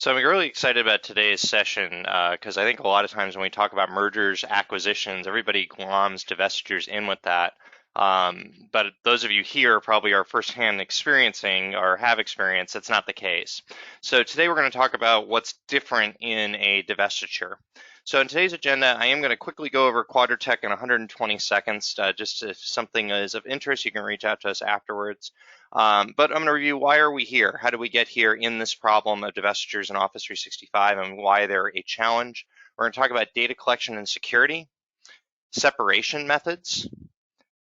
So I'm really excited about today's session because I think a lot of times when we talk about mergers, acquisitions, everybody gloms divestitures in with that. But those of you here probably are firsthand experiencing or have experienced that's not the case. So today we're going to talk about what's different in a divestiture. So in today's agenda, I am going to quickly go over Quadrotech in 120 seconds. Just if something is of interest, you can reach out to us afterwards. But I'm going to review why are we here? How do we get here in this problem of divestitures in Office 365 and why they're a challenge? We're going to talk about data collection and security, separation methods,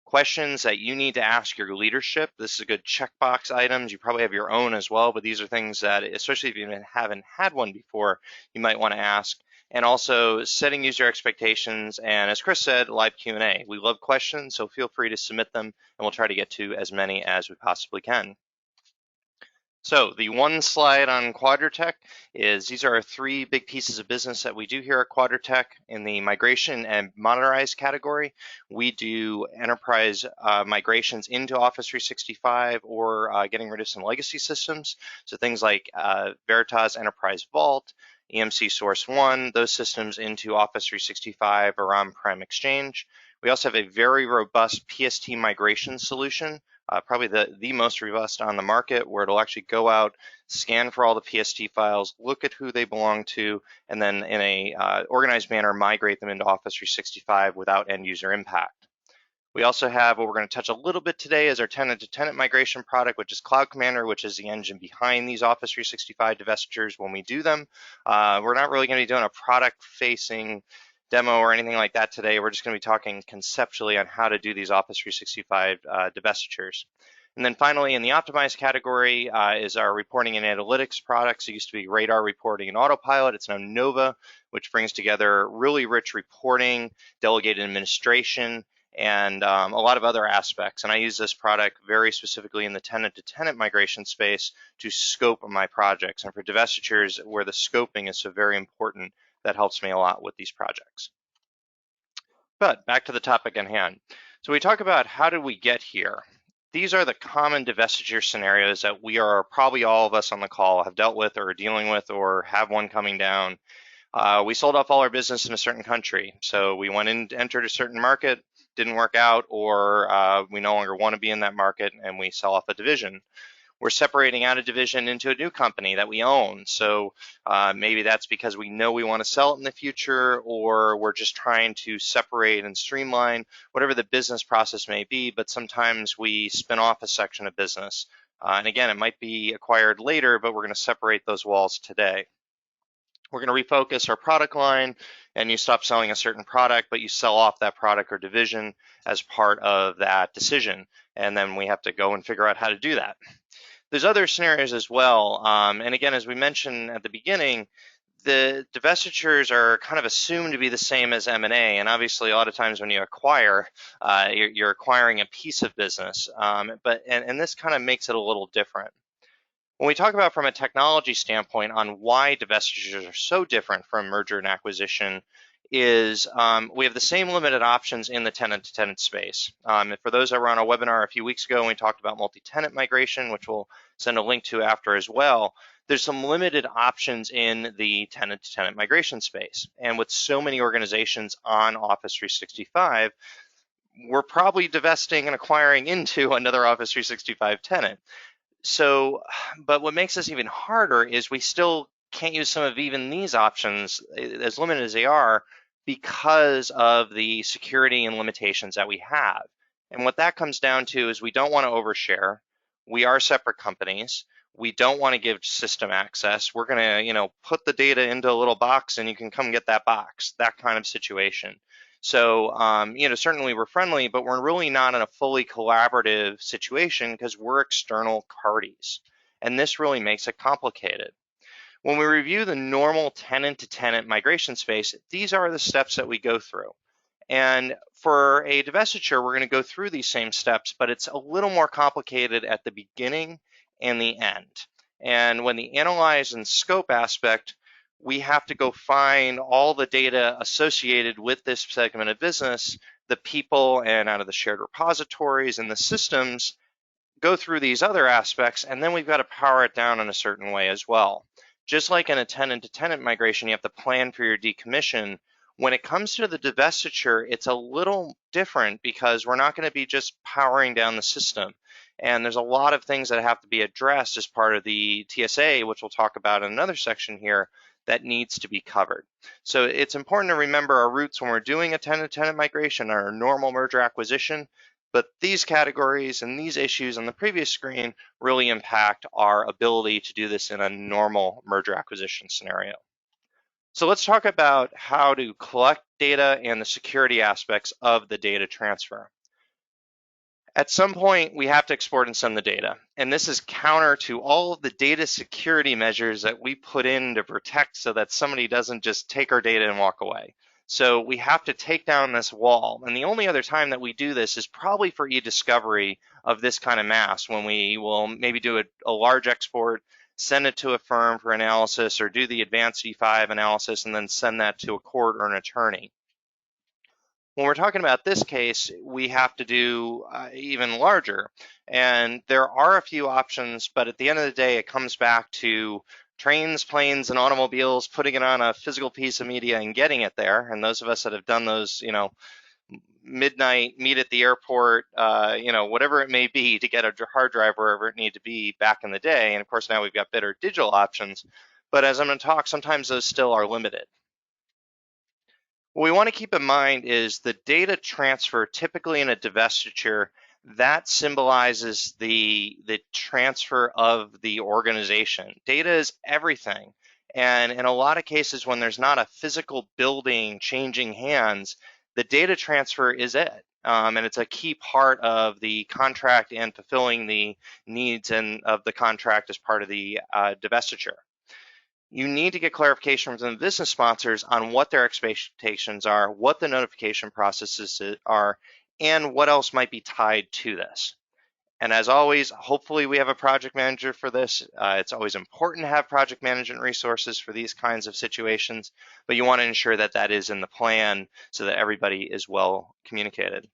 questions that you need to ask your leadership. This is a good checkbox items. You probably have your own as well, but these are things that, especially if you haven't had one before, you might want to ask. And also setting user expectations, and as Chris said, live Q&A. We love questions, so feel free to submit them, and we'll try to get to as many as we possibly can. So the one slide on Quadrotech is these are our three big pieces of business that we do here at Quadrotech. In the migration and modernize category, we do enterprise migrations into Office 365 or getting rid of some legacy systems. So things like Veritas Enterprise Vault, EMC Source 1, those systems into Office 365 or on-prem Exchange. We also have a very robust PST migration solution, probably the most robust on the market, where it'll actually go out, scan for all the PST files, look at who they belong to, and then in a organized manner migrate them into Office 365 without end user impact. We also have what we're going to touch a little bit today is our tenant-to-tenant migration product, which is Cloud Commander, which is the engine behind these Office 365 divestitures when we do them. We're not really going to be doing a product-facing demo or anything like that today. We're just going to be talking conceptually on how to do these Office 365 divestitures. And then finally, in the optimized category is our reporting and analytics products. It used to be Radar Reporting and Autopilot. It's now Nova, which brings together really rich reporting, delegated administration, and a lot of other aspects. And I use this product very specifically in the tenant-to-tenant migration space to scope my projects. And for divestitures, where the scoping is so very important, that helps me a lot with these projects. But back to the topic at hand. So we talk about how did we get here? These are the common divestiture scenarios that we are probably all of us on the call have dealt with or are dealing with or have one coming down. We sold off all our business in a certain country. So we went in, entered a certain market, didn't work out, or we no longer want to be in that market and we sell off a division. We're separating out a division into a new company that we own. So maybe that's because we know we want to sell it in the future, or we're just trying to separate and streamline whatever the business process may be. But sometimes we spin off a section of business. And again, it might be acquired later, but we're going to separate those walls today. We're going to refocus our product line, and you stop selling a certain product, but you sell off that product or division as part of that decision. And then we have to go and figure out how to do that. There's other scenarios as well. And again, as we mentioned at the beginning, the divestitures are kind of assumed to be the same as M&A. And obviously, a lot of times when you acquire, you're acquiring a piece of business. And this kind of makes it a little different. When we talk about from a technology standpoint on why divestitures are so different from merger and acquisition is we have the same limited options in the tenant-to-tenant space. For those that were on a webinar a few weeks ago, when we talked about multi-tenant migration, which we'll send a link to after as well, there's some limited options in the tenant-to-tenant migration space. And with so many organizations on Office 365, we're probably divesting and acquiring into another Office 365 tenant. So, but what makes this even harder is we still can't use some of even these options, as limited as they are, because of the security and limitations that we have. And what that comes down to is we don't want to overshare. We are separate companies. We don't want to give system access. We're going to, put the data into a little box and you can come get that box, that kind of situation. So, certainly we're friendly, but we're really not in a fully collaborative situation because we're external parties. And this really makes it complicated. When we review the normal tenant-to-tenant migration space, these are the steps that we go through. And for a divestiture, we're going to go through these same steps, but it's a little more complicated at the beginning and the end. And when the analyze and scope aspect, we have to go find all the data associated with this segment of business, the people, and out of the shared repositories and the systems, go through these other aspects, and then we've got to power it down in a certain way as well. Just like in a tenant-to-tenant migration, you have to plan for your decommission. When it comes to the divestiture, it's a little different because we're not going to be just powering down the system. And there's a lot of things that have to be addressed as part of the TSA, which we'll talk about in another section here, that needs to be covered. So it's important to remember our roots when we're doing a tenant-to-tenant migration or a normal merger acquisition. But these categories and these issues on the previous screen really impact our ability to do this in a normal merger acquisition scenario. So let's talk about how to collect data and the security aspects of the data transfer. At some point, we have to export and send the data. And this is counter to all of the data security measures that we put in to protect so that somebody doesn't just take our data and walk away. So we have to take down this wall. And the only other time that we do this is probably for e-discovery of this kind of mass, when we will maybe do a large export, send it to a firm for analysis, or do the advanced E5 analysis and then send that to a court or an attorney. When we're talking about this case, we have to do even larger. And there are a few options, but at the end of the day, it comes back to trains, planes, and automobiles, putting it on a physical piece of media and getting it there. And those of us that have done those, midnight meet at the airport, whatever it may be to get a hard drive wherever it needed to be back in the day. And of course, now we've got better digital options. But as I'm going to talk, sometimes those still are limited. What we want to keep in mind is the data transfer, typically in a divestiture, that symbolizes the transfer of the organization. Data is everything. And in a lot of cases, when there's not a physical building changing hands, the data transfer is it. And it's a key part of the contract and fulfilling the needs of the contract as part of the divestiture. You need to get clarification from the business sponsors on what their expectations are, what the notification processes are, and what else might be tied to this. And as always, hopefully we have a project manager for this. It's always important to have project management resources for these kinds of situations, but you want to ensure that that is in the plan so that everybody is well communicated.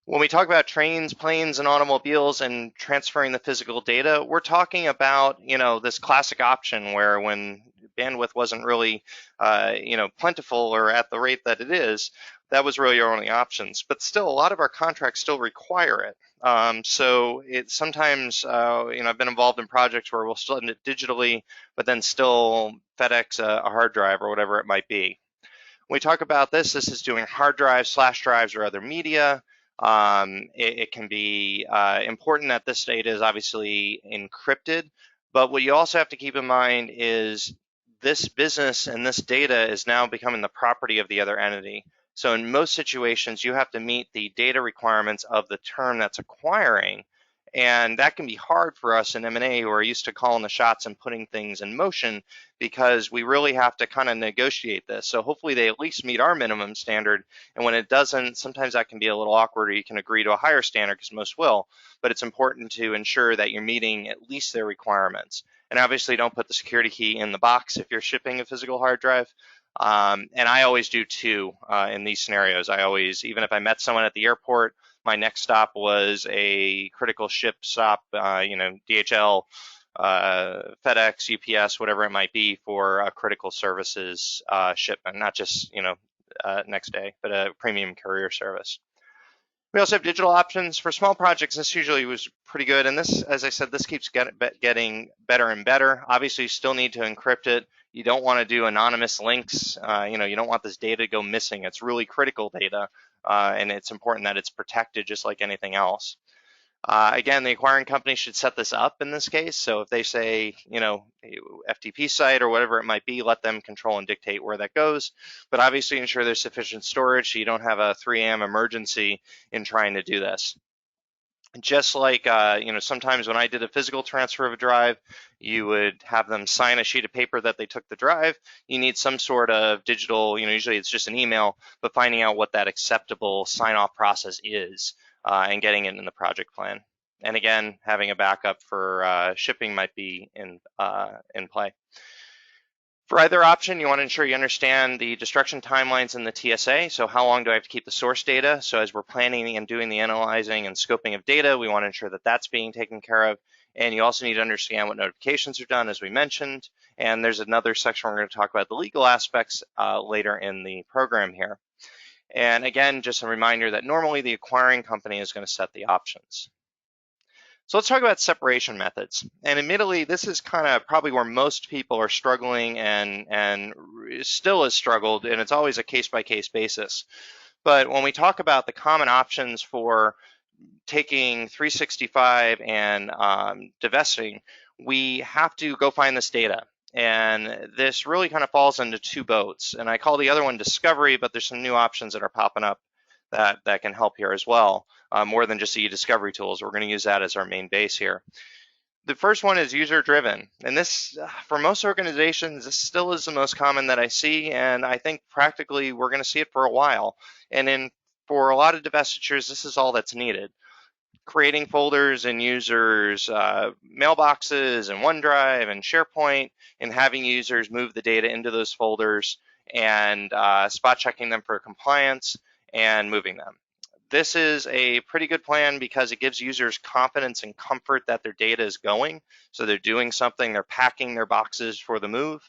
When we talk about trains, planes, and automobiles and transferring the physical data, we're talking about, this classic option where when bandwidth wasn't really, plentiful or at the rate that it is, that was really our only options. But still, a lot of our contracts still require it. So it sometimes, I've been involved in projects where we'll send it digitally, but then still FedEx a hard drive or whatever it might be. When we talk about this is doing hard drives, flash drives, or other media. It can be important that this data is obviously encrypted, but what you also have to keep in mind is this business and this data is now becoming the property of the other entity. So in most situations, you have to meet the data requirements of the term that's acquiring. And that can be hard for us in M&A who are used to calling the shots and putting things in motion, because we really have to kind of negotiate this. So hopefully they at least meet our minimum standard. And when it doesn't, sometimes that can be a little awkward, or you can agree to a higher standard, because most will. But it's important to ensure that you're meeting at least their requirements. And obviously don't put the security key in the box if you're shipping a physical hard drive. And I always do too in these scenarios. I always, even if I met someone at the airport, my next stop was a critical ship stop, DHL, FedEx, UPS, whatever it might be, for a critical services shipment, not just, next day, but a premium courier service. We also have digital options for small projects. This usually was pretty good. And this, as I said, this keeps getting better and better. Obviously, you still need to encrypt it. You don't want to do anonymous links. You don't want this data to go missing. It's really critical data, and it's important that it's protected just like anything else. Again, the acquiring company should set this up in this case. So if they say, FTP site or whatever it might be, let them control and dictate where that goes. But obviously ensure there's sufficient storage so you don't have a 3 a.m. emergency in trying to do this. Just like, sometimes when I did a physical transfer of a drive, you would have them sign a sheet of paper that they took the drive. You need some sort of digital, usually it's just an email, but finding out what that acceptable sign-off process is and getting it in the project plan. And again, having a backup for shipping might be in play. For either option, you want to ensure you understand the destruction timelines in the TSA. So how long do I have to keep the source data? So as we're planning and doing the analyzing and scoping of data, we want to ensure that that's being taken care of. And you also need to understand what notifications are done, as we mentioned. And there's another section we're going to talk about the legal aspects later in the program here. And again, just a reminder that normally the acquiring company is going to set the options. So let's talk about separation methods. And admittedly, this is kind of probably where most people are struggling and still has struggled, and it's always a case-by-case basis. But when we talk about the common options for taking 365 and divesting, we have to go find this data. And this really kind of falls into two boats. And I call the other one discovery, but there's some new options that are popping up that can help here as well, more than just the discovery tools. We're going to use that as our main base here. The first one is user driven. And this, for most organizations, this still is the most common that I see. And I think practically we're going to see it for a while. And for a lot of divestitures, this is all that's needed. Creating folders in users' mailboxes and OneDrive and SharePoint, and having users move the data into those folders and spot checking them for compliance and moving them. This is a pretty good plan because it gives users confidence and comfort that their data is going. So they're doing something, they're packing their boxes for the move.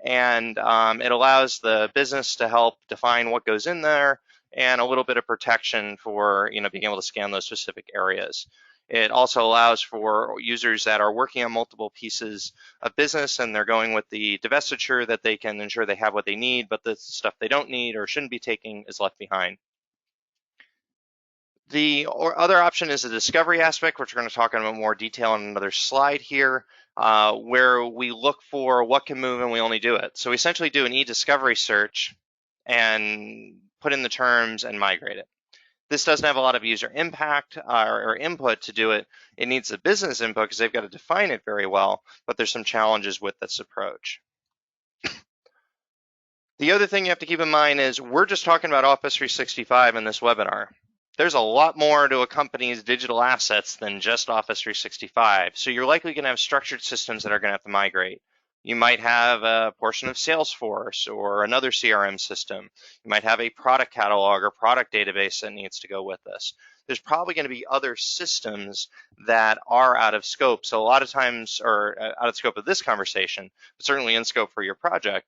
And it allows the business to help define what goes in there and a little bit of protection for being able to scan those specific areas. It also allows for users that are working on multiple pieces of business and they're going with the divestiture that they can ensure they have what they need, but the stuff they don't need or shouldn't be taking is left behind. The other option is the discovery aspect, which we're going to talk in more detail on another slide here, where we look for what can move and we only do it. So we essentially do an e-discovery search and put in the terms and migrate it. This doesn't have a lot of user impact or input to do it. It needs the business input because they've got to define it very well, but there's some challenges with this approach. The other thing you have to keep in mind is we're just talking about Office 365 in this webinar. There's a lot more to a company's digital assets than just Office 365. So you're likely going to have structured systems that are going to have to migrate. You might have a portion of Salesforce or another CRM system. You might have a product catalog or product database that needs to go with this. There's probably going to be other systems that are out of scope. So a lot of times, or out of scope of this conversation, but certainly in scope for your project.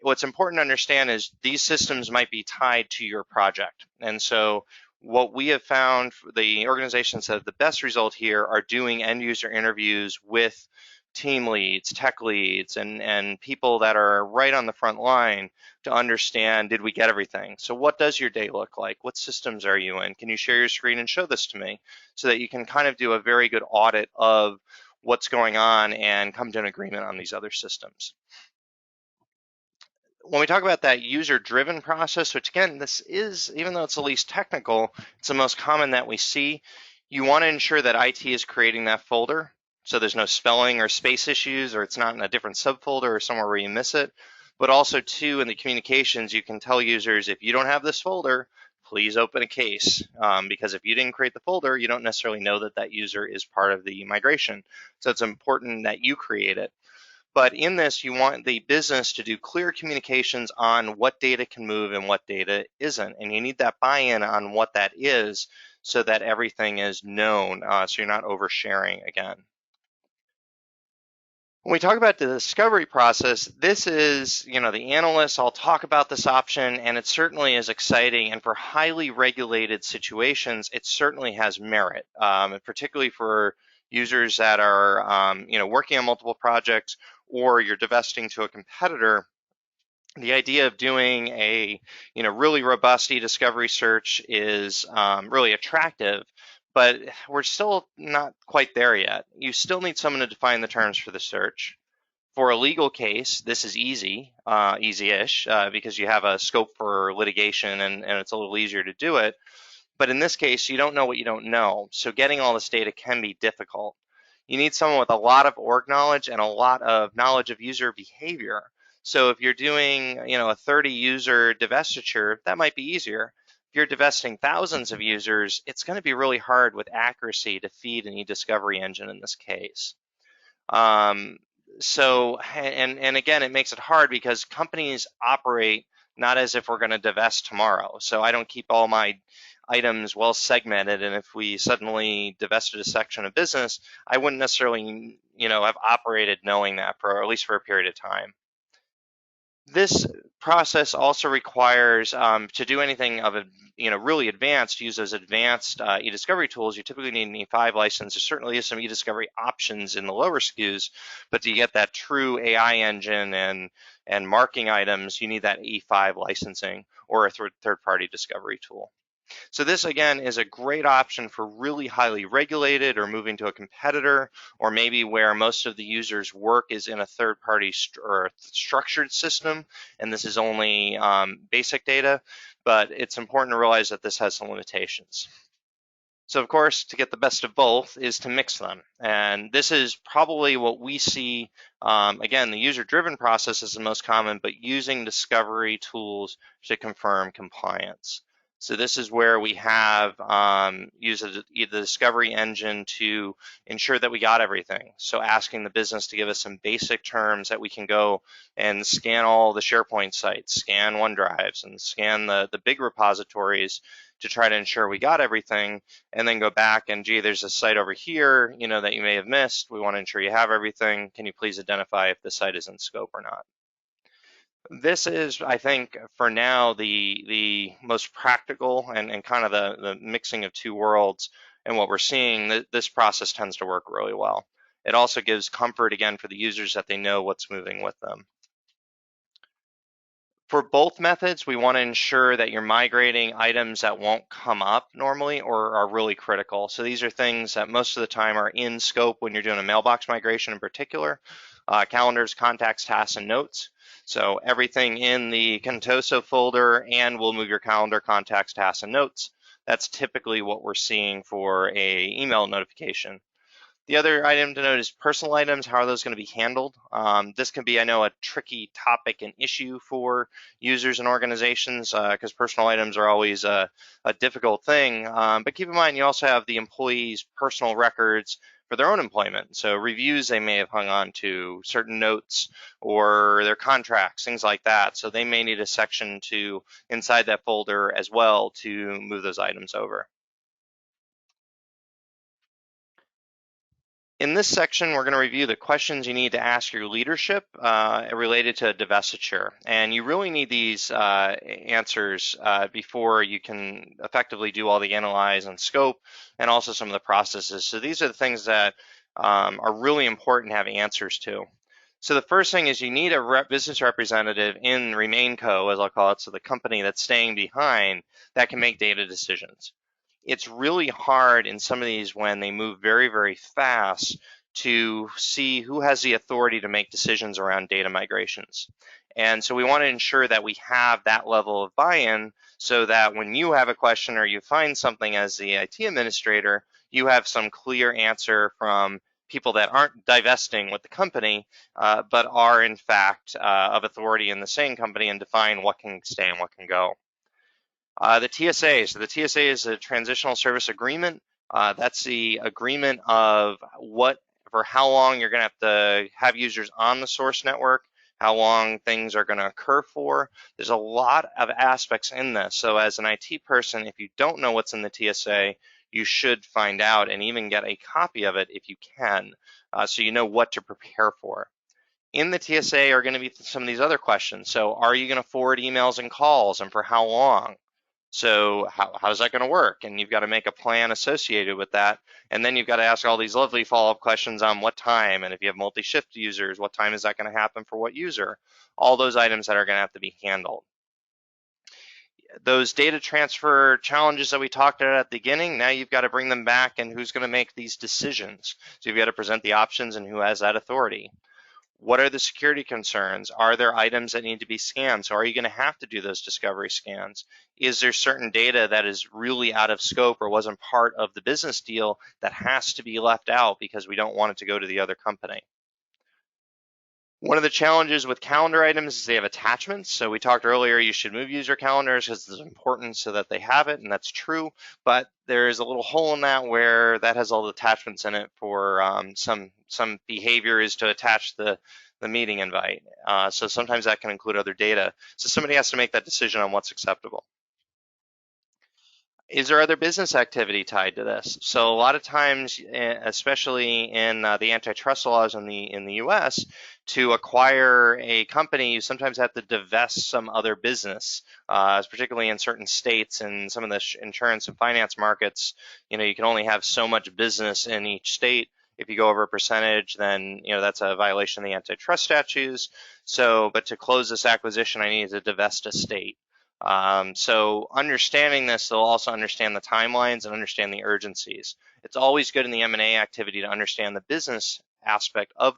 What's important to understand is these systems might be tied to your project. And so what we have found, the organizations that have the best result here are doing end user interviews with team leads, tech leads, and people that are right on the front line to understand, did we get everything? So what does your day look like? What systems are you in? Can you share your screen and show this to me so that you can kind of do a very good audit of what's going on and come to an agreement on these other systems. When we talk about that user-driven process, which again, this is, even though it's the least technical, it's the most common that we see, you want to ensure that IT is creating that folder so there's no spelling or space issues, or it's not in a different subfolder or somewhere where you miss it. But also, too, in the communications, you can tell users, if you don't have this folder, please open a case, because if you didn't create the folder, you don't necessarily know that that user is part of the migration. So it's important that you create it. But in this, you want the business to do clear communications on what data can move and what data isn't. And you need that buy-in on what that is so that everything is known, so you're not oversharing again. When we talk about the discovery process, this is, the analysts all talk about this option, and it certainly is exciting. And for highly regulated situations, it certainly has merit, particularly for users that are, working on multiple projects, or you're divesting to a competitor. The idea of doing a, really robust e-discovery search is really attractive. But we're still not quite there yet. You still need someone to define the terms for the search. For a legal case, this is easy-ish, because you have a scope for litigation and it's a little easier to do it. But in this case, you don't know what you don't know. So getting all this data can be difficult. You need someone with a lot of org knowledge and a lot of knowledge of user behavior. So if you're doing, a 30 user divestiture, that might be easier. If you're divesting thousands of users, it's going to be really hard with accuracy to feed an e-discovery engine in this case. So, and again, it makes it hard because companies operate not as if we're going to divest tomorrow. So I don't keep all my items well segmented. And if we suddenly divested a section of business, I wouldn't necessarily, have operated knowing that for at least for a period of time. This process also requires to do anything of a really advanced, to use those advanced e-discovery tools, you typically need an E5 license. There certainly is some e-discovery options in the lower SKUs, but to get that true AI engine and marking items, you need that E5 licensing or a third-party discovery tool. So this, again, is a great option for really highly regulated or moving to a competitor, or maybe where most of the users' work is in a third-party or structured system, and this is only basic data, but it's important to realize that this has some limitations. So of course, to get the best of both is to mix them. And this is probably what we see, again, the user-driven process is the most common, but using discovery tools to confirm compliance. So this is where we have used the discovery engine to ensure that we got everything. So asking the business to give us some basic terms that we can go and scan all the SharePoint sites, scan OneDrives, and scan the big repositories to try to ensure we got everything, and then go back and, gee, there's a site over here, that you may have missed. We want to ensure you have everything. Can you please identify if the site is in scope or not? This is, I think, for now, the most practical and kind of the mixing of two worlds. And what we're seeing, this process tends to work really well. It also gives comfort, again, for the users that they know what's moving with them. For both methods, we want to ensure that you're migrating items that won't come up normally or are really critical. So these are things that most of the time are in scope when you're doing a mailbox migration in particular, calendars, contacts, tasks, and notes. So everything in the Contoso folder, and we'll move your calendar, contacts, tasks, and notes. That's typically what we're seeing for a email notification. The other item to note is personal items. How are those going to be handled? This can be, I know, a tricky topic and issue for users and organizations because personal items are always a difficult thing. But keep in mind, you also have the employees' personal records for their own employment. So reviews they may have hung on to, certain notes, or their contracts, things like that. So they may need a section to inside that folder as well to move those items over. In this section, we're going to review the questions you need to ask your leadership related to divestiture. And you really need these answers before you can effectively do all the analyze and scope and also some of the processes. So these are the things that are really important to have answers to. So the first thing is you need a business representative in RemainCo, as I'll call it, so the company that's staying behind that can make data decisions. It's really hard in some of these when they move very, very fast to see who has the authority to make decisions around data migrations. And so we want to ensure that we have that level of buy-in so that when you have a question or you find something as the IT administrator, you have some clear answer from people that aren't divesting with the company, but are in fact of authority in the same company and define what can stay and what can go. The TSA, so the TSA is a transitional service agreement. That's the agreement of for how long you're going to have users on the source network, how long things are going to occur for. There's a lot of aspects in this. So as an IT person, if you don't know what's in the TSA, you should find out and even get a copy of it if you can, so you know what to prepare for. In the TSA are going to be some of these other questions. So are you going to forward emails and calls, and for how long? So how's that going to work? And you've got to make a plan associated with that. And then you've got to ask all these lovely follow-up questions on what time. And if you have multi-shift users, what time is that going to happen for what user? All those items that are going to have to be handled. Those data transfer challenges that we talked about at the beginning, now you've got to bring them back and who's going to make these decisions. So you've got to present the options and who has that authority. What are the security concerns? Are there items that need to be scanned? So are you going to have to do those discovery scans? Is there certain data that is really out of scope or wasn't part of the business deal that has to be left out because we don't want it to go to the other company? One of the challenges with calendar items is they have attachments. So we talked earlier, you should move user calendars because it's important so that they have it, and that's true. But there's a little hole in that where that has all the attachments in it for some behavior is to attach the meeting invite. So sometimes that can include other data. So somebody has to make that decision on what's acceptable. Is there other business activity tied to this? So a lot of times, especially in the antitrust laws in the U.S., to acquire a company, you sometimes have to divest some other business, particularly in certain states and some of the insurance and finance markets. You can only have so much business in each state. If you go over a percentage, then that's a violation of the antitrust statutes. So, but to close this acquisition, I needed to divest a state. So understanding this, they'll also understand the timelines and understand the urgencies. It's always good in the M&A activity to understand the business aspect of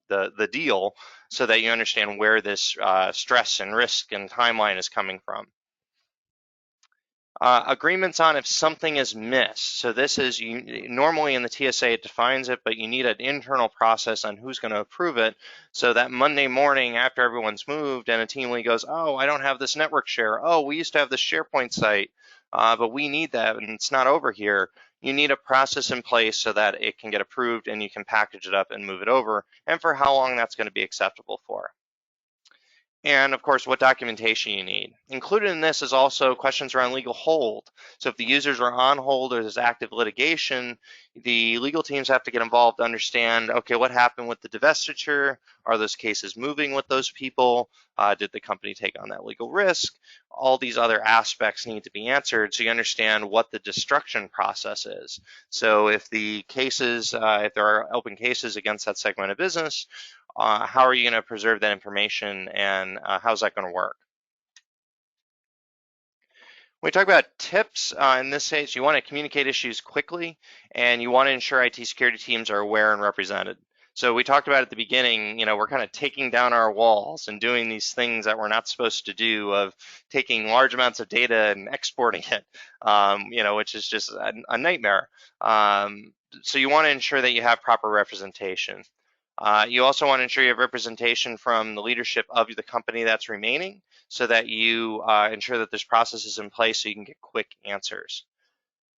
the deal so that you understand where this stress and risk and timeline is coming from. Agreements on if something is missed. So this is normally in the TSA it defines it, but you need an internal process on who's going to approve it. So that Monday morning after everyone's moved and a team lead goes, oh, I don't have this network share. Oh, we used to have this SharePoint site, but we need that and it's not over here. You need a process in place so that it can get approved and you can package it up and move it over, and for how long that's going to be acceptable for. And of course, what documentation you need. Included in this is also questions around legal hold. So if the users are on hold or there's active litigation, the legal teams have to get involved to understand, okay, what happened with the divestiture? Are those cases moving with those people? Did the company take on that legal risk? All these other aspects need to be answered so you understand what the destruction process is. So if the cases, if there are open cases against that segment of business, how are you going to preserve that information, and how's that going to work? When we talk about tips, in this case, you want to communicate issues quickly, and you want to ensure IT security teams are aware and represented. So we talked about at the beginning, we're kind of taking down our walls and doing these things that we're not supposed to do, of taking large amounts of data and exporting it, which is just a nightmare. So you want to ensure that you have proper representation. You also want to ensure you have representation from the leadership of the company that's remaining, so that you ensure that there's processes in place so you can get quick answers.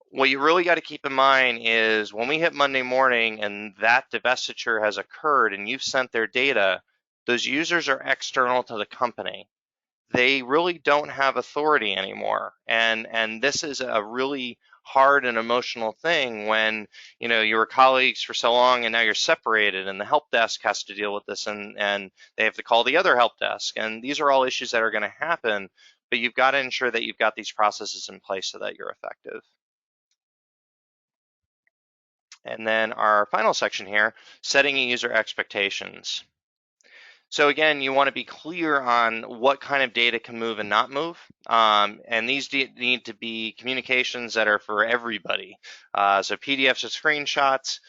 What you really got to keep in mind is when we hit Monday morning and that divestiture has occurred and you've sent their data, those users are external to the company. They really don't have authority anymore. And this is a really hard and emotional thing when you were colleagues for so long and now you're separated, and the help desk has to deal with this, and they have to call the other help desk, and these are all issues that are going to happen, but you've got to ensure that you've got these processes in place so that you're effective. And then our final section here, setting user expectations. So again, you want to be clear on what kind of data can move and not move. And these need to be communications that are for everybody. So PDFs or screenshots.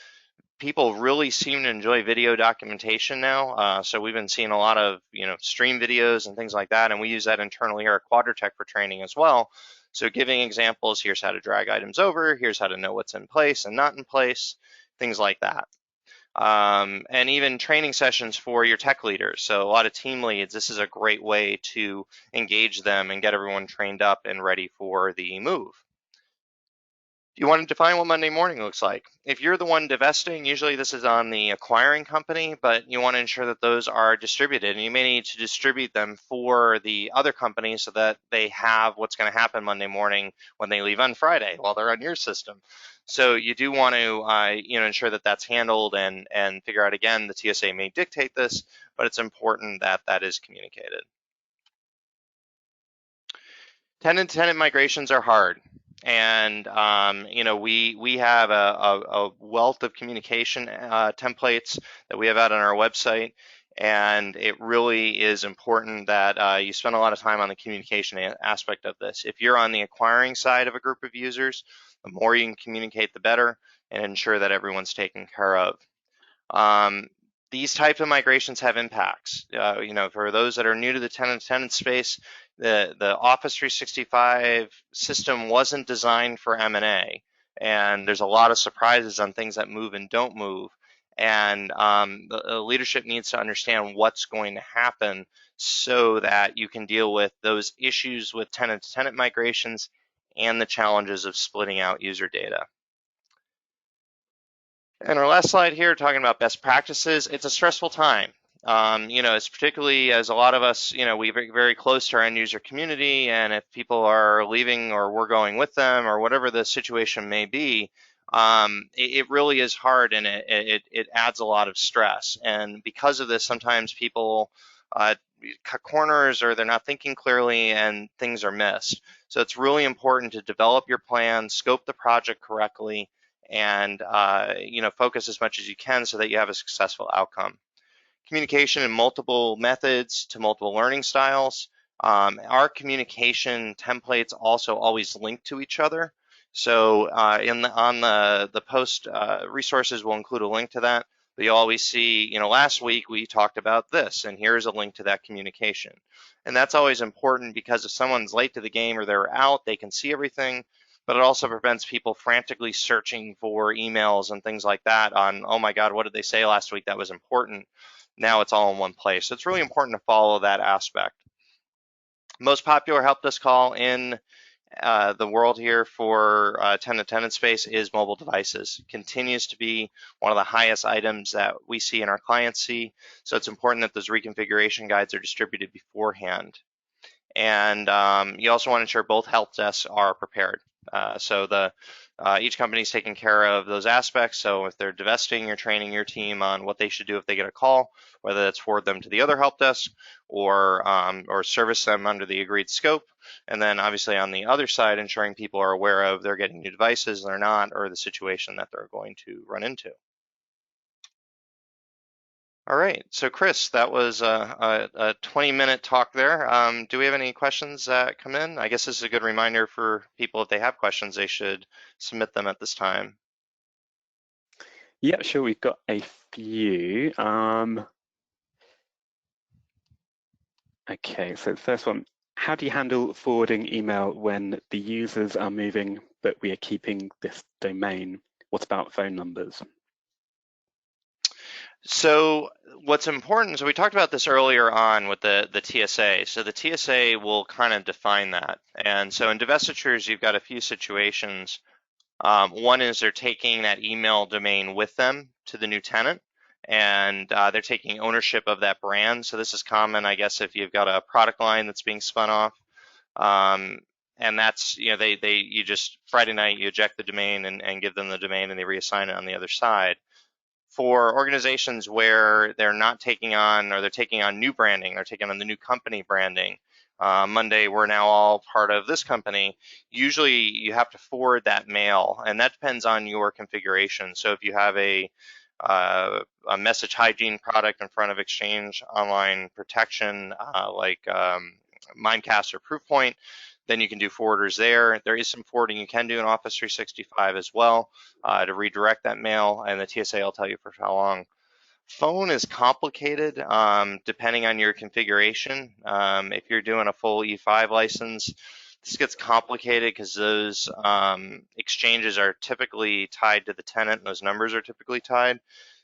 People really seem to enjoy video documentation now. So we've been seeing a lot of stream videos and things like that, and we use that internally here at Quadrotech for training as well. So giving examples, here's how to drag items over, here's how to know what's in place and not in place, things like that. And even training sessions for your tech leaders. So a lot of team leads, this is a great way to engage them and get everyone trained up and ready for the move. You want to define what Monday morning looks like. If you're the one divesting, usually this is on the acquiring company, but you want to ensure that those are distributed, and you may need to distribute them for the other company so that they have what's going to happen Monday morning when they leave on Friday while they're on your system. So you do want to ensure that that's handled and figure out, again, the TSA may dictate this, but it's important that that is communicated. Tenant migrations are hard. And we have a wealth of communication templates that we have out on our website, and it really is important that you spend a lot of time on the communication aspect of this. If you're on the acquiring side of a group of users, the more you can communicate, the better, and ensure that everyone's taken care of. These types of migrations have impacts. For those that are new to the tenant space, the Office 365 system wasn't designed for M&A, and there's a lot of surprises on things that move and don't move. And the leadership needs to understand what's going to happen so that you can deal with those issues with tenant-to-tenant migrations and the challenges of splitting out user data. And our last slide here, talking about best practices. It's a stressful time. It's particularly as a lot of us, we're very, very close to our end user community, and if people are leaving or we're going with them or whatever the situation may be, it really is hard and it adds a lot of stress. And because of this, sometimes people cut corners or they're not thinking clearly and things are missed. So it's really important to develop your plan, scope the project correctly, and focus as much as you can so that you have a successful outcome. Communication in multiple methods to multiple learning styles. Our communication templates also always link to each other. So on the post resources, we'll include a link to that. But you'll always see, last week we talked about this, and here's a link to that communication. And that's always important because if someone's late to the game or they're out, they can see everything. But it also prevents people frantically searching for emails and things like that on, oh my God, what did they say last week that was important? Now it's all in one place. So it's really important to follow that aspect. Most popular help desk call in the world here for tenant space is mobile devices. Continues to be one of the highest items that we see and our clients see. So it's important that those reconfiguration guides are distributed beforehand. And you also want to ensure both help desks are prepared. So each company is taking care of those aspects. So if they're divesting, you're training your team on what they should do if they get a call, whether that's forward them to the other help desk or service them under the agreed scope. And then obviously on the other side, ensuring people are aware of they're getting new devices, they're not, or the situation that they're going to run into. All right, so Chris, that was a 20-minute talk there. Do we have any questions that come in? I guess this is a good reminder for people if they have questions, they should submit them at this time. Yeah, sure, we've got a few. Okay, so the first one, how do you handle forwarding email when the users are moving, but we are keeping this domain? What about phone numbers? So what's important, so we talked about this earlier on with the TSA. So the TSA will kind of define that. And so in divestitures, you've got a few situations. One is they're taking that email domain with them to the new tenant, and they're taking ownership of that brand. So this is common, I guess, if you've got a product line that's being spun off. And that's, you just, Friday night, you eject the domain and give them the domain and they reassign it on the other side. For organizations where they're not taking on, or they're taking on new branding, they're taking on the new company branding. Monday, we're now all part of this company. Usually you have to forward that mail, and that depends on your configuration. So if you have a message hygiene product in front of Exchange Online Protection, like Mimecast or Proofpoint, then you can do forwarders there. There is some forwarding you can do in Office 365 as well to redirect that mail, and the TSA will tell you for how long. Phone is complicated depending on your configuration. If you're doing a full E5 license, this gets complicated because those exchanges are typically tied to the tenant, and those numbers are typically tied.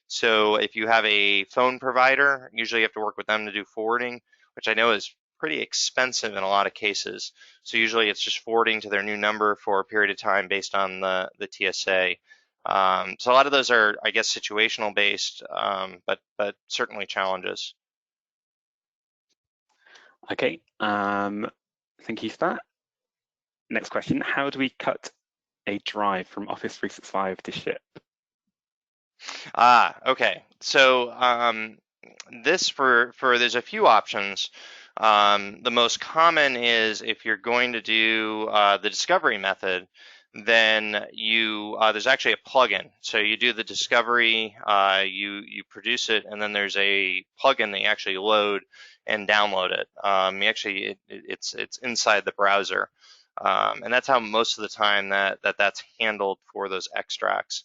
So if you have a phone provider, usually you have to work with them to do forwarding, which I know is pretty expensive in a lot of cases. So usually it's just forwarding to their new number for a period of time based on the TSA. So a lot of those are, I guess, situational based, but certainly challenges. Okay, thank you for that. Next question, how do we cut a drive from Office 365 to ship? Okay. So this for there's a few options. The most common is if you're going to do the discovery method, then you there's actually a plugin. So you do the discovery, you produce it, and then there's a plugin that you actually load and download it. It's inside the browser, and that's how most of the time that's handled for those extracts.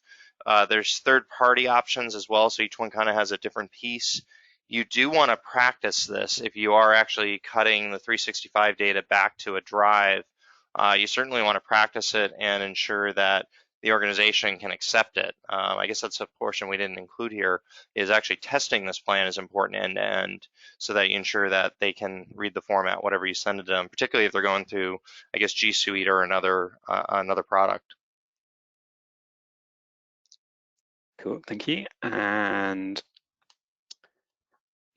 There's third-party options as well, so each one kind of has a different piece. You do want to practice this if you are actually cutting the 365 data back to a drive. You certainly want to practice it and ensure that the organization can accept it. I guess that's a portion we didn't include here, is actually testing this plan is important end to end so that you ensure that they can read the format, whatever you send it to them, particularly if they're going through, I guess, G Suite or another product. Cool, thank you. And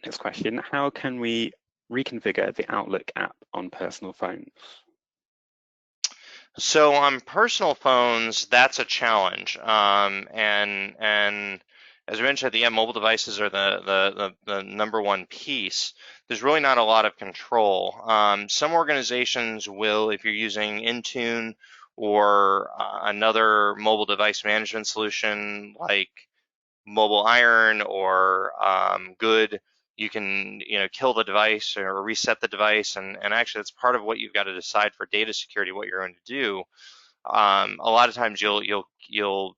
Next question, how can we reconfigure the Outlook app on personal phones? So on personal phones, that's a challenge. And as we mentioned at the end, mobile devices are the number one piece. There's really not a lot of control. Some organizations will, if you're using Intune or another mobile device management solution like Mobile Iron or Good, you can kill the device or reset the device, and actually that's part of what you've got to decide for data security what you're going to do. A lot of times you'll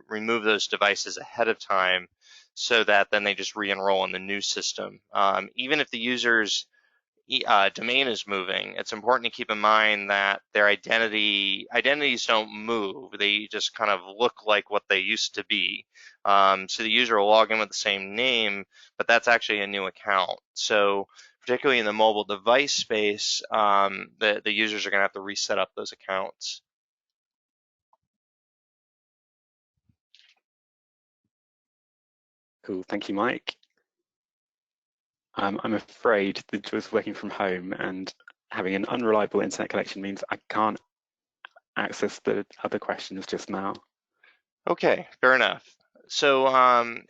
remove those devices ahead of time so that then they just re-enroll in the new system. Even if the user's domain is moving, it's important to keep in mind that their identities don't move. They just kind of look like what they used to be. So the user will log in with the same name, but that's actually a new account. So particularly in the mobile device space, the users are going to have to reset up those accounts. Cool, thank you, Mike. I'm afraid that was working from home and having an unreliable internet connection means I can't access the other questions just now. Okay, fair enough. So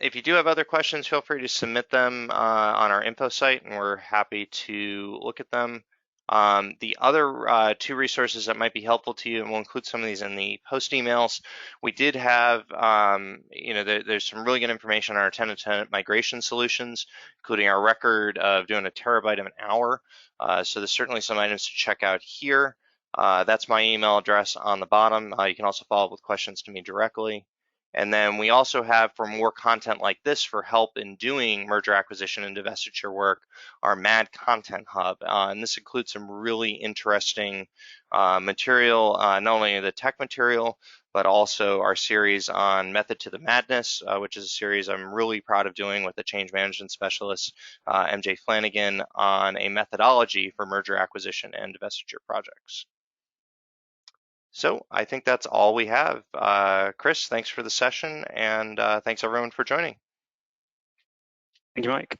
if you do have other questions, feel free to submit them on our info site, and we're happy to look at them. The other two resources that might be helpful to you, and we'll include some of these in the post emails. We did have, there's some really good information on our tenant-to-tenant migration solutions, including our record of doing a terabyte of an hour. So there's certainly some items to check out here. That's my email address on the bottom. You can also follow up with questions to me directly. And then we also have, for more content like this, for help in doing merger acquisition and divestiture work, our MAD Content Hub. And this includes some really interesting material, not only the tech material, but also our series on Method to the Madness, which is a series I'm really proud of doing with the change management specialist, MJ Flanagan, on a methodology for merger acquisition and divestiture projects. So I think that's all we have. Chris, thanks for the session, and thanks everyone for joining. Thank you, Mike.